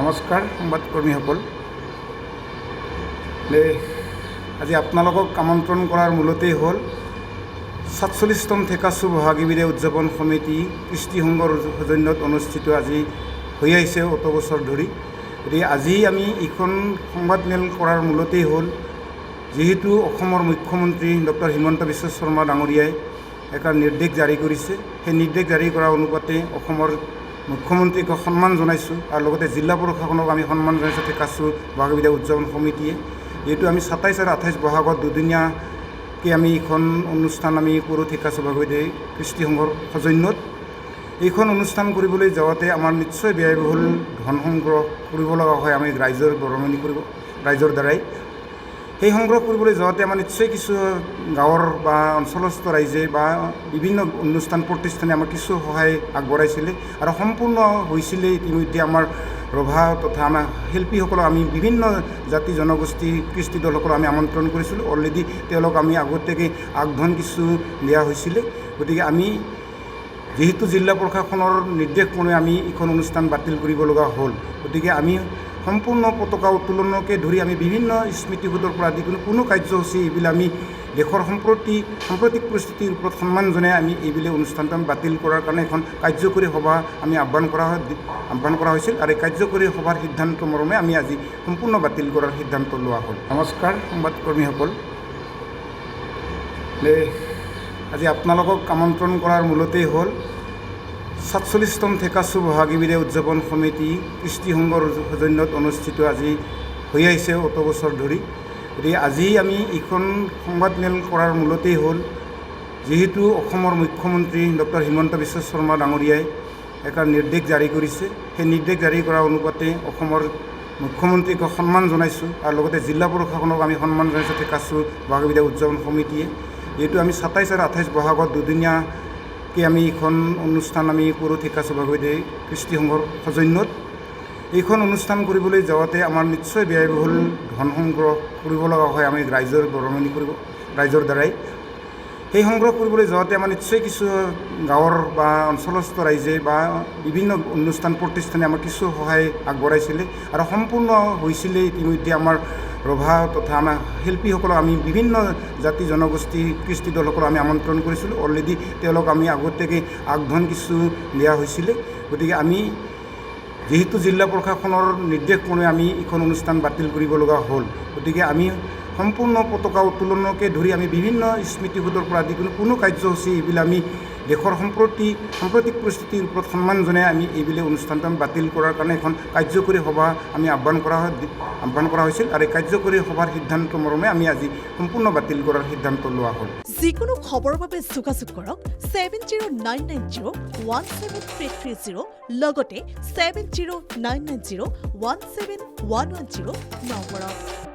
নমস্কাৰ সংবাদকৰ্মীসকল। আজি আপোনালোকক আমন্ত্ৰণ কৰাৰ মূলতেই হ'ল ৪৭তম ঠেকাচু বহাগী বিদায় উদযাপন সমিতি কৃষ্টি সংঘৰ সৌজন্যত অনুষ্ঠিত আজি হৈ আহিছে অত বছৰ ধৰি। গতিকে আজি আমি এইখন সংবাদমেল কৰাৰ মূলতেই হ'ল যিহেতু অসমৰ মুখ্যমন্ত্ৰী ডক্টৰ হিমন্ত বিশ্ব শৰ্মা ডাঙৰীয়াই এটা নিৰ্দেশ জাৰি কৰিছে। সেই নিৰ্দেশ জাৰি কৰা অনুপাতে অসমৰ মুখ্যমন্ত্ৰীক সন্মান জনাইছোঁ আৰু লগতে জিলা প্ৰশাসনক আমি সন্মান জনাইছোঁ ঠেকাচু বহাগী বিদায় উদযাপন সমিতিয়ে। যিহেতু আমি ২৭ আৰু ২৮ বহাগত দুদিনীয়াকৈ আমি এইখন অনুষ্ঠান আমি কৰোঁ ঠেকাচু বহাগী বিদায় কৃষ্টি সংঘৰ সৌজন্যত। এইখন অনুষ্ঠান কৰিবলৈ যাওঁতে আমাৰ নিশ্চয় ব্যয়বহুল ধন সংগ্ৰহ কৰিব লগা হয় আমি ৰাইজৰ বৰঙণি কৰিব ৰাইজৰ দ্বাৰাই। সেই সংগ্ৰহ কৰিবলৈ যাওঁতে আমাৰ নিশ্চয় কিছু গাঁৱৰ বা অঞ্চলস্থ ৰাইজে বা বিভিন্ন অনুষ্ঠান প্ৰতিষ্ঠানে আমাক কিছু সহায় আগবঢ়াইছিলে আৰু সম্পূৰ্ণ হৈছিলে। ইতিমধ্যে আমাৰ ৰভা তথা আমাৰ শিল্পীসকলক আমি বিভিন্ন জাতি জনগোষ্ঠী কৃষ্টি দলসকলক আমি আমন্ত্ৰণ কৰিছিলোঁ। অলৰেডি তেওঁলোক আমি আগতীয়াকৈ আগধন কিছু দিয়া হৈছিলে। গতিকে আমি যিহেতু জিলা প্ৰশাসনৰ নিৰ্দেশ মৰ্মে আমি এইখন অনুষ্ঠান বাতিল কৰিব লগা হ'ল। গতিকে আমি সম্পূৰ্ণ পতাকা উত্তোলনকে ধৰি আমি বিভিন্ন স্মৃতিসৌধৰ পৰা আদি কোনো কাৰ্যসূচী এইবিলাক আমি দেশৰ সাম্প্ৰতিক পৰিস্থিতিৰ ওপৰত সন্মান জনাই আমি এইবিলাক অনুষ্ঠানটো আমি বাতিল কৰাৰ কাৰণে এখন কাৰ্যকৰী সভা আমি আহ্বান কৰা হৈছিল আৰু এই কাৰ্যকৰী সভাৰ সিদ্ধান্ত মৰ্মে আমি আজি সম্পূৰ্ণ বাতিল কৰাৰ সিদ্ধান্ত লোৱা হ'ল। নমস্কাৰ সংবাদকৰ্মীসকল। আজি আপোনালোকক আমন্ত্ৰণ কৰাৰ মূলতেই হ'ল ৪৭তম ঠেকাচু বহাগী বিদায় উদযাপন সমিতি কৃষ্টি সংঘৰ সৌজন্যত অনুষ্ঠিত আজি হৈ আহিছে অত বছৰ ধৰি। গতিকে আজি আমি এইখন সংবাদমেল কৰাৰ মূলতেই হ'ল যিহেতু অসমৰ মুখ্যমন্ত্ৰী ডক্টৰ হিমন্ত বিশ্ব শৰ্মা ডাঙৰীয়াই এটা নিৰ্দেশ জাৰি কৰিছে। সেই নিৰ্দেশ জাৰি কৰা অনুপাতে অসমৰ মুখ্যমন্ত্ৰীক সন্মান জনাইছোঁ আৰু লগতে জিলা প্ৰশাসনক আমি সন্মান জনাইছোঁ ঠেকাচু বহাগী বিদায় উদযাপন সমিতিয়ে। যিহেতু আমি ২৭ আৰু ২৮ বহাগত দুদিনীয়াকৈ আমি এইখন অনুষ্ঠান আমি কৰোঁ ঠেকাচু বহাগী বিদায় কৃষ্টি সংঘৰ সৌজন্যত। এইখন অনুষ্ঠান কৰিবলৈ যাওঁতে আমাৰ নিশ্চয় ব্যয়বহুল ধন সংগ্ৰহ কৰিব লগা হয় আমি ৰাইজৰ বৰঙণি ৰাইজৰ দ্বাৰাই। সেই সংগ্ৰহ কৰিবলৈ যাওঁতে আমাৰ নিশ্চয় কিছু গাঁৱৰ বা অঞ্চলস্থ ৰাইজে বা বিভিন্ন অনুষ্ঠান প্ৰতিষ্ঠানে আমাক কিছু সহায় আগবঢ়াইছিলে আৰু সম্পূৰ্ণ হৈছিলে। ইতিমধ্যে আমাৰ ৰভা তথা আমাৰ শিল্পীসকলক আমি বিভিন্ন জাতি জনগোষ্ঠী কৃষ্টি দলসকলক আমি আমন্ত্ৰণ কৰিছিলোঁ। অলৰেডি তেওঁলোক আমি আগতীয়াকৈ আগধন কিছু দিয়া হৈছিলে। গতিকে আমি যিহেতু জিলা প্ৰশাসনৰ নিৰ্দেশ মৰ্মে আমি এইখন অনুষ্ঠান বাতিল কৰিব লগা হ'ল। গতিকে আমি সম্পূৰ্ণ পতাকা উত্তোলনকে ধৰি আমি বিভিন্ন স্মৃতিসৌধৰ পৰা আদি কোনো কাৰ্যসূচী এইবিলাক আমি দেশৰ সাম্প্ৰতিক পৰিস্থিতিৰ ওপৰত সন্মান জনাই আমি এইবিলাক অনুষ্ঠানটো আমি বাতিল কৰাৰ কাৰণে এখন কাৰ্যকৰী সভা আমি আহ্বান কৰা হৈছিল আৰু এই কাৰ্যকৰী সভাৰ সিদ্ধান্ত মৰ্মে আমি আজি সম্পূৰ্ণ বাতিল কৰাৰ সিদ্ধান্ত লোৱা হ'ল। যিকোনো খবৰৰ বাবে যোগাযোগ কৰক 7099017330 লগতে 7099017110 নম্বৰত।